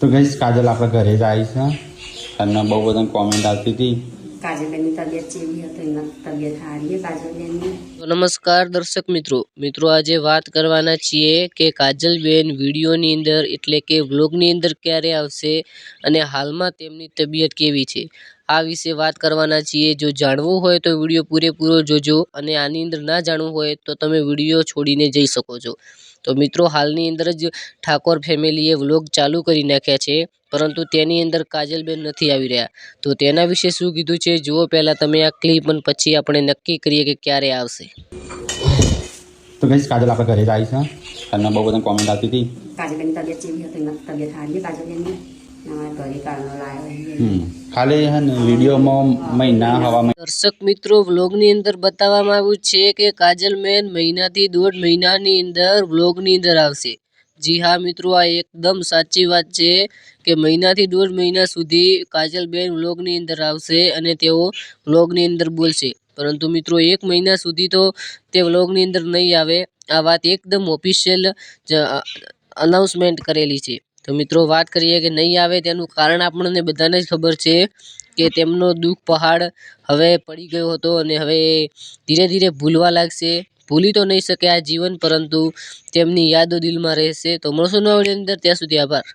તો ગાઈસ કાજલ આપણા ઘરે જ આવી છે અને બહુ બધા કોમેન્ટ આવતી હતી કાજલબેનની તબિયત જેવી હતી એના તબિયત સારી છે કાજલબેનની। તો નમસ્કાર દર્શક મિત્રો આજે વાત કરવાના છીએ કે કાજલબેન વિડીયોની અંદર એટલે કે વ્લોગની અંદર ક્યારે આવશે અને હાલમાં તેમની તબિયત કેવી છે આ વિશે વાત કરવાના છીએ। જો જાણવું હોય તો વિડીયો પૂરેપૂરો જોજો અને આની અંદર ના જાણવું હોય તો તમે વિડીયો છોડીને જઈ શકો છો। તો મિત્રો હાલની અંદર જ ઠાકોર ફેમિલીએ વ્લોગ ચાલુ કરી નાખ્યા છે પરંતુ તેની અંદર કાજલબેન નથી આવી રહ્યા તો તેના વિશે શું કીધું છે જુઓ પહેલા તમે આ ક્લિપ અને પછી આપણે નક્કી કરીએ કે ક્યારે આવશે। તો ગાઈસ કાજલ આપણા ઘરે જ આવી છે અને બહુ બધા કોમેન્ટ આવતી હતી કાજલબેનની તબિયત જેવી હતી એના તબિયત સારી છે કાજલબેનની અમારા ઘરે કારનો લાવ્યો ખાલી હે ને વિડીયોમાં મહિના હવામાં દર્શક મિત્રો વ્લોગની અંદર બતાવવામાં આવ્યું છે કે કાજલબેન મહિનાથી 1.5 મહિનાની અંદર વ્લોગની અંદર આવશે। જી હા મિત્રો આ એકદમ સાચી વાત છે કે મહિનાથી 1.5 મહિના સુધી કાજલબેન વ્લોગની અંદર આવશે અને તેઓ વ્લોગની અંદર બોલશે પરંતુ મિત્રો 1 મહિના સુધી તો તે વ્લોગની અંદર નહીં આવે। આ વાત એકદમ ઓફિશિયલ અનાઉન્સમેન્ટ કરેલી છે। તો મિત્રો વાત કરીએ કે નહીં આવે તેનું કારણ આપણને બધાને જ ખબર છે કે તેમનો દુઃખ પહાડ હવે પડી ગયો હતો અને હવે ધીરે ધીરે ભૂલવા લાગશે। ભૂલી તો નહીં શકે આ જીવન પરંતુ તેમની યાદો દિલમાં રહેશે। તો મળશું નવા વિડીયોની અંદર, ત્યાં સુધી આભાર।